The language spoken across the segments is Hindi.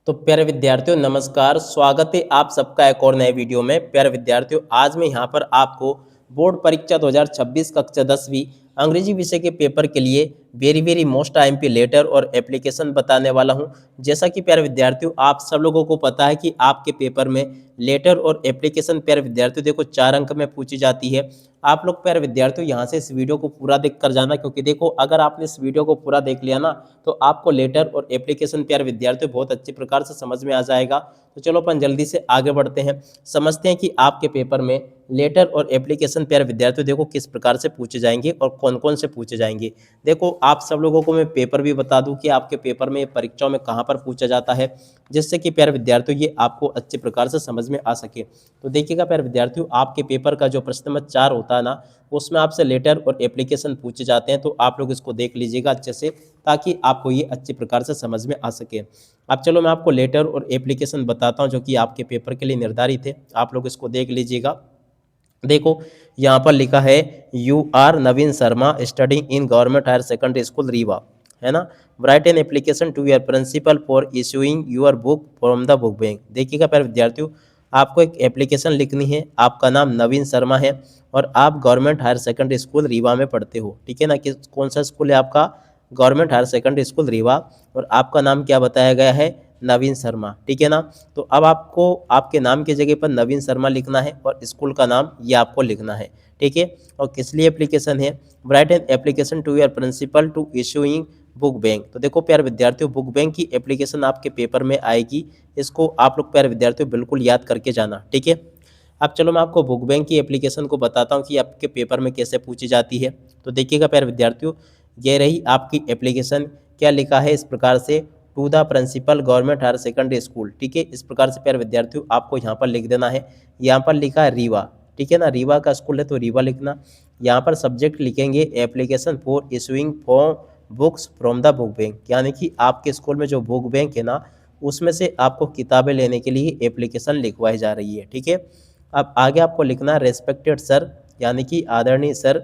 तो प्यारे विद्यार्थियों नमस्कार, स्वागत है आप सबका एक और नए वीडियो में। प्यारे विद्यार्थियों आज मैं यहाँ पर आपको बोर्ड परीक्षा 2026 कक्षा 10वीं अंग्रेजी विषय के पेपर के लिए वेरी मोस्ट आईएमपी लेटर और एप्लीकेशन बताने वाला हूँ। जैसा कि प्यारे विद्यार्थियों आप सब लोगों को पता है कि आपके पेपर में लेटर और एप्लीकेशन प्यारे विद्यार्थियों देखो 4 अंक में पूछी जाती है। आप लोग प्यारे विद्यार्थियों यहाँ से इस वीडियो को पूरा देख कर जाना, क्योंकि देखो अगर आपने इस वीडियो को पूरा देख लिया ना तो आपको लेटर और एप्लीकेशन प्यारे विद्यार्थियों बहुत अच्छी प्रकार से समझ में आ जाएगा। तो चलो अपन जल्दी से आगे बढ़ते हैं, समझते हैं कि आपके पेपर में लेटर और एप्लीकेशन प्यारे विद्यार्थियों देखो किस प्रकार से पूछे जाएंगे और कौन कौन से पूछे जाएंगे। देखो आप सब लोगों को मैं पेपर भी बता दूं कि आपके पेपर में परीक्षाओं में कहाँ पर पूछा जाता है, जिससे कि प्यारे विद्यार्थियों ये आपको अच्छे प्रकार से समझ में आ सके। तो देखिएगा प्यारे विद्यार्थियों आपके पेपर का जो प्रश्न नंबर 4 होता है ना, उसमें आपसे लेटर और एप्लीकेशन पूछे जाते हैं। तो आप लोग इसको देख लीजिएगा अच्छे से, ताकि आपको ये अच्छी प्रकार से समझ में आ सके। अब चलो मैं आपको लेटर और एप्लीकेशन बताता हूँ जो कि आपके पेपर के लिए निर्धारित है। आप लोग इसको देख लीजिएगा। देखो यहाँ पर लिखा है you are Naveen Sharma studying in government higher secondary school Rewa, है ना। Write an application to your principal for issuing your book from the book bank. देखिएगा प्यारे विद्यार्थियों आपको एक एप्लीकेशन लिखनी है। आपका नाम नवीन शर्मा है और आप government higher secondary school Rewa में पढ़ते हो, ठीक है ना। कि कौन सा स्कूल है आपका? Government higher secondary school Rewa. और आपका नाम क्या बताया गया है? नवीन शर्मा, ठीक है ना। तो अब आपको आपके नाम की जगह पर नवीन शर्मा लिखना है और स्कूल का नाम ये आपको लिखना है, ठीक है। और किस लिए एप्लीकेशन है? Write an application to your principal to issuing book bank. तो देखो प्यारे विद्यार्थियों बुक बैंक की एप्लीकेशन आपके पेपर में आएगी। इसको आप लोग प्यारे विद्यार्थियों बिल्कुल याद करके जाना, ठीक है। अब चलो मैं आपको बुक बैंक की एप्लीकेशन को बताता हूँ कि आपके पेपर में कैसे पूछी जाती है। तो देखिएगा प्यारे विद्यार्थियों ये रही आपकी एप्लीकेशन। क्या लिखा है इस प्रकार से? To the principal government higher secondary school, ठीक है। इस प्रकार से प्यारे विद्यार्थियों आपको यहाँ पर लिख देना है। यहाँ पर लिखा है रीवा, ठीक है ना। रीवा का स्कूल है तो रीवा लिखना। यहाँ पर सब्जेक्ट लिखेंगे application for issuing for books from the book bank, यानी कि आपके स्कूल में जो बुक बैंक है ना उसमें से आपको किताबें लेने के लिए एप्लीकेशन लिखवाई जा रही है, ठीक है। अब आगे आपको लिखना रेस्पेक्टेड सर, यानी कि आदरणीय sir,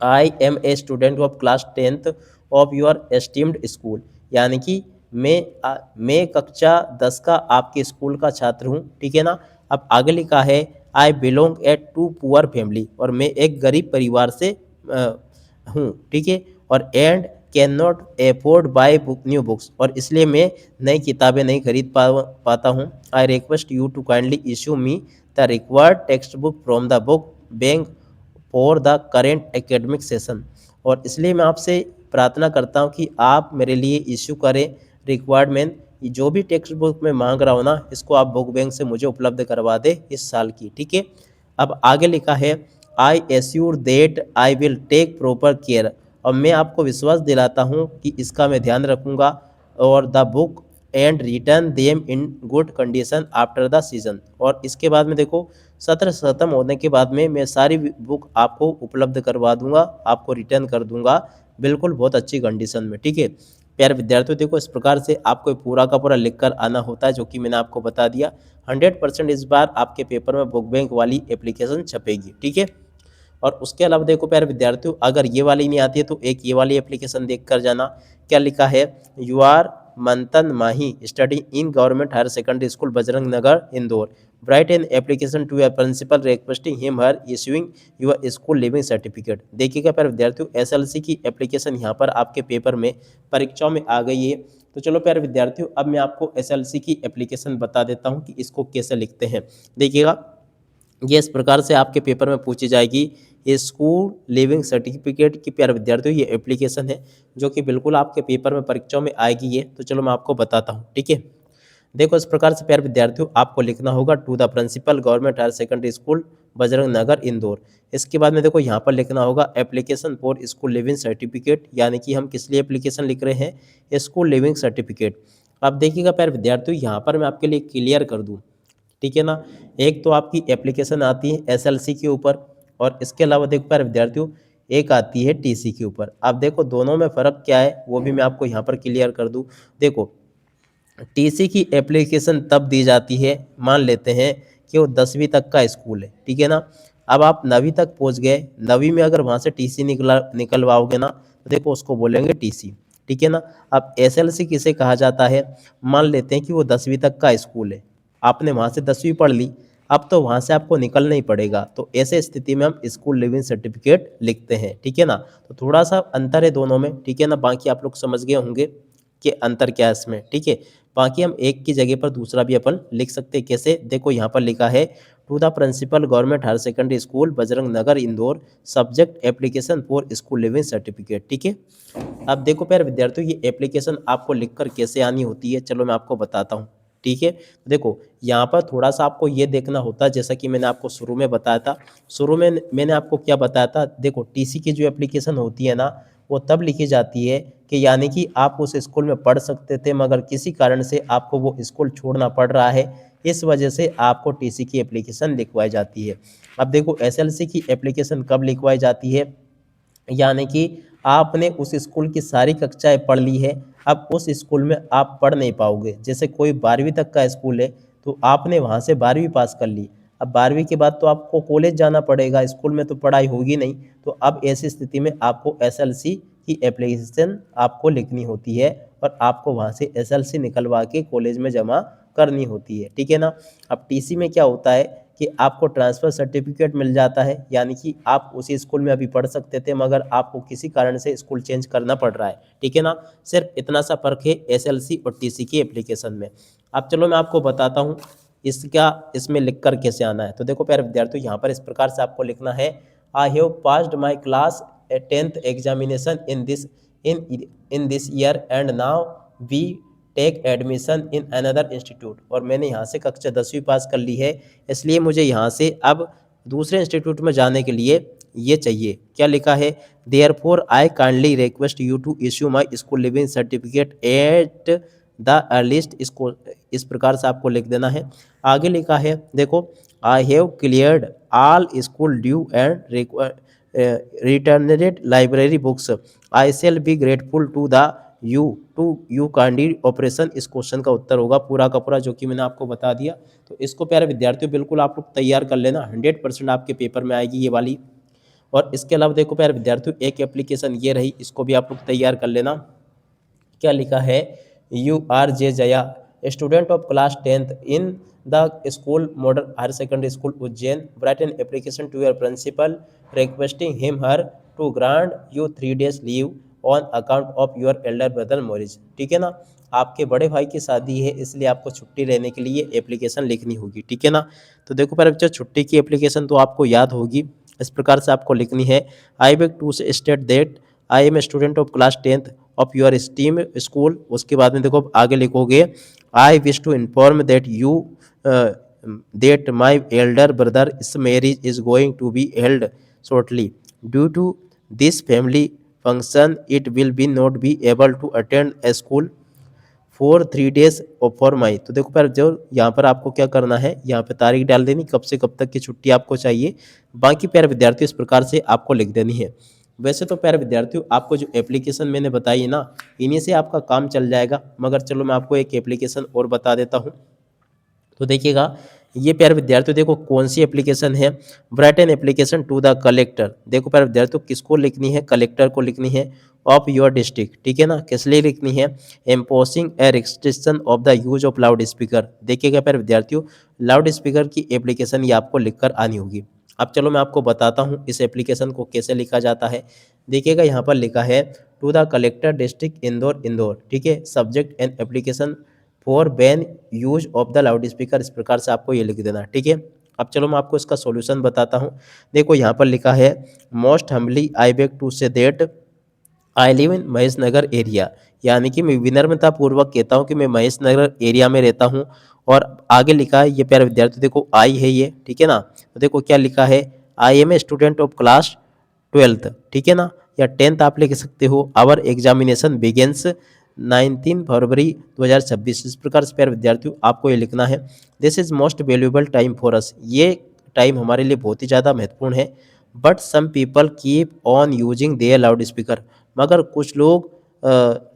I am a student of class 10th of your esteemed school, यानी कि मैं कक्षा 10 का आपके स्कूल का छात्र हूँ, ठीक है ना। अब आगे लिखा है I belong at to poor family, और मैं एक गरीब परिवार से हूँ, ठीक है। और and can not afford buy book new books, और इसलिए मैं नई किताबें नहीं खरीद पाता हूँ। I request you to kindly issue me the required text book from the book bank for the current academic session, और इसलिए मैं आपसे प्रार्थना करता हूँ कि आप मेरे लिए इश्यू करें रिक्वायरमेंट, जो भी टेक्स्ट बुक मैं मांग रहा हूँ ना इसको आप बुक बैंक से मुझे उपलब्ध करवा दे इस साल की, ठीक है। अब आगे लिखा है I assure that I will take proper care, और मैं आपको विश्वास दिलाता हूँ कि इसका मैं ध्यान रखूँगा, और the book and return them in good condition after the season. और इसके बाद में देखो सत्र खत्म होने के बाद में मैं सारी बुक आपको उपलब्ध करवा दूंगा, आपको रिटर्न कर दूंगा बिल्कुल बहुत अच्छी कंडीशन में, ठीक है। प्यारे विद्यार्थियों देखो इस प्रकार से आपको पूरा का पूरा लिख कर आना होता है, जो कि मैंने आपको बता दिया। 100% इस बार आपके पेपर में बुक बैंक वाली एप्लीकेशन छपेगी, ठीक है। और उसके अलावा देखो प्यारे विद्यार्थियों अगर ये वाली नहीं आती है तो एक ये वाली एप्लीकेशन देख कर जाना। क्या लिखा है? You are Manthan Mahi study in government higher secondary school Bajrang Nagar Indore, write an application to your principal requesting him her issuing your school living certificate. देखिएगा प्यारे विद्यार्थियों एसएलसी की एप्लीकेशन यहाँ पर आपके पेपर में परीक्षाओं में आ गई है। तो चलो प्यारे विद्यार्थियों अब मैं आपको एसएलसी की एप्लीकेशन बता देता हूँ कि इसको कैसे लिखते हैं। देखिएगा ये इस प्रकार से आपके पेपर में पूछी जाएगी। ये स्कूल लिविंग सर्टिफिकेट की प्यारे विद्यार्थियों ये एप्लीकेशन है जो कि बिल्कुल आपके पेपर में परीक्षाओं में आएगी ये। तो चलो मैं आपको बताता हूँ, ठीक है। देखो इस प्रकार से प्यारे विद्यार्थियों आपको लिखना होगा to the principal government higher secondary school Bajrang Nagar Indore. इसके बाद में देखो यहाँ पर लिखना होगा application for school living certificate, यानी कि हम किस लिए एप्लीकेशन लिख रहे हैं? School living certificate. अब देखिएगा प्यारे विद्यार्थियों यहाँ पर मैं आपके लिए क्लियर कर दूँ, ठीक है ना। एक तो आपकी एप्लीकेशन आती है एसएलसी के ऊपर, और इसके अलावा देखो प्यारे विद्यार्थियों एक आती है टीसी के ऊपर। अब देखो दोनों में फ़र्क क्या है वो भी मैं आपको यहाँ पर क्लियर कर दूँ। देखो टीसी की एप्लीकेशन तब दी जाती है, मान लेते हैं कि वो 10वीं तक का स्कूल है, ठीक है ना। अब आप 9वीं तक पहुँच गए, 9वीं में अगर वहाँ से टीसी निकलवाओगे ना तो देखो उसको बोलेंगे टीसी, ठीक है ना। अब एसएलसी किसे कहा जाता है, मान लेते हैं कि वो 10वीं तक का स्कूल है, आपने वहाँ से 10वीं पढ़ ली, अब तो वहाँ से आपको निकलना ही पड़ेगा, तो ऐसे स्थिति में हम स्कूल लिविंग सर्टिफिकेट लिखते हैं, ठीक है ना। तो थोड़ा सा अंतर है दोनों में, ठीक है ना, बाकी आप लोग समझ गए होंगे कि अंतर क्या है इसमें, ठीक है। बाकी हम एक की जगह पर दूसरा भी अपन लिख सकते हैं, कैसे, देखो यहाँ पर लिखा है to the principal government higher secondary school Bajrang Nagar Indore, subject application for school living certificate, ठीक है। अब देखो प्यारे विद्यार्थियों, ये एप्लीकेशन आपको लिखकर कैसे आनी होती है, चलो मैं आपको बताता हूँ, ठीक है। देखो यहाँ पर थोड़ा सा आपको ये देखना होता है, जैसा कि मैंने आपको शुरू में बताया था, शुरू में मैंने आपको क्या बताया था, देखो टीसी की जो एप्लीकेशन होती है ना, वो तब लिखी जाती है कि यानी कि आप उस स्कूल में पढ़ सकते थे, मगर किसी कारण से आपको वो स्कूल छोड़ना पड़ रहा है, इस वजह से आपको टीसी की एप्लीकेशन लिखवाई जाती है। अब देखो एसएलसी की एप्लीकेशन कब लिखवाई जाती है, यानी कि आपने उस स्कूल की सारी कक्षाएं पढ़ ली है, अब उस स्कूल में आप पढ़ नहीं पाओगे, जैसे कोई 12वीं तक का स्कूल है तो आपने वहाँ से 12वीं पास कर ली, अब 12वीं के बाद तो आपको कॉलेज जाना पड़ेगा, स्कूल में तो पढ़ाई होगी नहीं, तो अब ऐसी स्थिति में आपको एसएलसी की एप्लीकेशन आपको लिखनी होती है और आपको वहाँ से एसएलसी निकलवा के कॉलेज में जमा करनी होती है, ठीक है ना। अब टीसी में क्या होता है कि आपको ट्रांसफ़र सर्टिफिकेट मिल जाता है, यानी कि आप उसी स्कूल में अभी पढ़ सकते थे, मगर आपको किसी कारण से स्कूल चेंज करना पड़ रहा है, ठीक है ना। सिर्फ इतना सा फ़र्क है एसएलसी और टीसी की एप्लीकेशन में। अब चलो मैं आपको बताता हूँ इसका इसमें लिख कर कैसे आना है। तो देखो प्यारे विद्यार्थियों, यहाँ पर इस प्रकार से आपको लिखना है, I have passed my class 10th examination in this year and now we take admission in another institute, और मैंने यहाँ से कक्षा 10वीं पास कर ली है, इसलिए मुझे यहाँ से अब दूसरे इंस्टीट्यूट में जाने के लिए ये चाहिए, क्या लिखा है, therefore I kindly request you to issue my school living certificate at the earliest, इसको इस प्रकार से आपको लिख देना है। आगे लिखा है देखो, I have cleared all school due and returned library books, I shall be grateful to you kindly operation, इस क्वेश्चन का उत्तर होगा पूरा का पूरा जो कि मैंने आपको बता दिया। तो इसको प्यारे विद्यार्थियों बिल्कुल आप लोग तैयार कर लेना, 100% आपके पेपर में आएगी ये वाली। और इसके अलावा देखो प्यारे विद्यार्थियों, एक एप्लीकेशन ये रही, इसको भी आप लोग तैयार कर लेना। क्या लिखा है, you are J Jaya student of class 10th in the school model higher secondary school Ujjain, write an application to your principal requesting him her to grant you 3 days leave on account of your elder brother marriage, ठीक है ना। आपके बड़े भाई की शादी है, इसलिए आपको छुट्टी लेने के लिए एप्लीकेशन लिखनी होगी, ठीक है ना। तो देखो पर बच्चों, छुट्टी की एप्लीकेशन तो आपको याद होगी, इस प्रकार से आपको लिखनी है, I beg to state that I am a student of class 10th of your esteemed school, उसके बाद में देखो आगे लिखोगे, I wish to inform that you that my elder brother is marriage is going to be held shortly due to this family function it will be not be able to attend a school for 3 days for my. तो देखो पर जो यहाँ पर आपको क्या करना है, यहाँ पे तारीख डाल देनी, कब से कब तक की छुट्टी आपको चाहिए, बाकी प्यारे विद्यार्थियों इस प्रकार से आपको लिख देनी है। वैसे तो प्यारे विद्यार्थियों, आपको जो एप्लीकेशन मैंने बताई है ना, इन्हीं से आपका काम चल जाएगा, मगर चलो मैं आपको एक एप्लीकेशन और बता देता हूँ। तो देखिएगा, ये प्यारे विद्यार्थियों देखो कौन सी एप्लीकेशन है, write an application to the collector, देखो प्यारे विद्यार्थियों किसको लिखनी है, कलेक्टर को लिखनी है ऑफ योर डिस्ट्रिक्ट, ठीक है ना। किस लिए लिखनी है, imposing a restriction of the use of loudspeaker, देखिएगा प्यारे विद्यार्थियों, लाउड स्पीकर की एप्लीकेशन ये आपको लिखकर आनी होगी। अब चलो मैं आपको बताता हूँ इस एप्लीकेशन को कैसे लिखा जाता है। देखिएगा यहाँ पर लिखा है, to the collector district Indore Indore, ठीक है, subject and application for ban use of the loud speaker, इस प्रकार से आपको ये लिख देना, ठीक है। अब चलो मैं आपको इसका सॉल्यूशन बताता हूँ। देखो यहाँ पर लिखा है, most humbly I beg to say that I live in Mahesh Nagar area, यानी कि मैं विनम्रता पूर्वक कहता हूँ कि मैं महेश नगर एरिया में रहता हूँ। और आगे लिखा है, ये प्यारे विद्यार्थी देखो आई है ये, ठीक है ना। तो देखो क्या लिखा है, I am a student of class 12th, ठीक है ना, या 10th आप लिख सकते हो, आवर एग्जामिनेशन बिगेंस 19 फरवरी 2026, इस प्रकार से प्यारे विद्यार्थियों आपको ये लिखना है, this is most valuable time for us, ये टाइम हमारे लिए बहुत ही ज़्यादा महत्वपूर्ण है, but some people keep on using their loud speaker, मगर कुछ लोग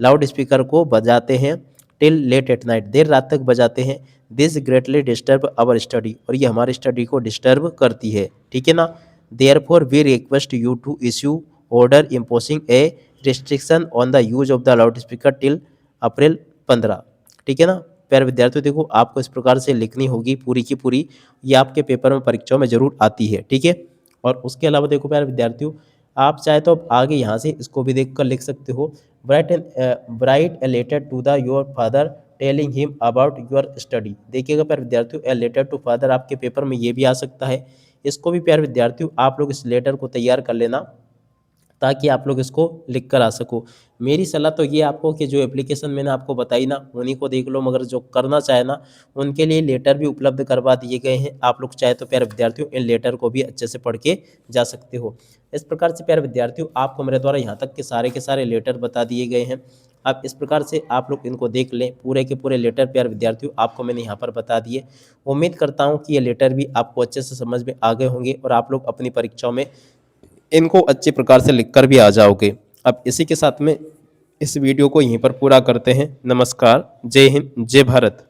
लाउड स्पीकर को बजाते हैं टिल लेट एट नाइट, देर रात तक बजाते हैं, this greatly disturb our study, और ये हमारी स्टडी को डिस्टर्ब करती है, ठीक है ना। Therefore we request you to issue order imposing a restriction on the use of the loud speaker till April 15। ठीक है ना प्यारे विद्यार्थियों, देखो आपको इस प्रकार से लिखनी होगी पूरी की पूरी, ये आपके पेपर में परीक्षाओं में जरूर आती है। ठीक है, और उसके अलावा देखो प्यारे विद्यार्थियों, आप चाहे तो आगे यहाँ से इसको भी देख कर लिख सकते हो, write a letter to the your father telling him about your study. देखिएगा प्यारे विद्यार्थियों, ए लेटर टू फादर आपके पेपर में ये भी आ सकता है। इसको भी प्यारे विद्यार्थियों आप लोग इस लेटर को तैयार कर लेना ताकि आप लोग इसको लिख कर आ सको। मेरी सलाह तो ये आपको कि जो एप्लीकेशन मैंने आपको बताई ना उन्हीं को देख लो, मगर जो करना चाहे ना उनके लिए लेटर भी उपलब्ध करवा दिए गए हैं। आप लोग चाहे तो प्यारे विद्यार्थियों इन लेटर को भी अच्छे से पढ़ के जा सकते हो। इस प्रकार से प्यारे विद्यार्थियों आपको मेरे द्वारा यहाँ तक के सारे लेटर बता दिए गए हैं। अब इस प्रकार से आप लोग इनको देख लें, पूरे के पूरे लेटर प्यारे विद्यार्थियों आपको मैंने यहाँ पर बता दिए। उम्मीद करता हूँ कि ये लेटर भी आपको अच्छे से समझ में आ गए होंगे और आप लोग अपनी परीक्षाओं में इनको अच्छे प्रकार से लिखकर भी आ जाओगे। अब इसी के साथ में इस वीडियो को यहीं पर पूरा करते हैं। नमस्कार, जय हिंद, जय भारत।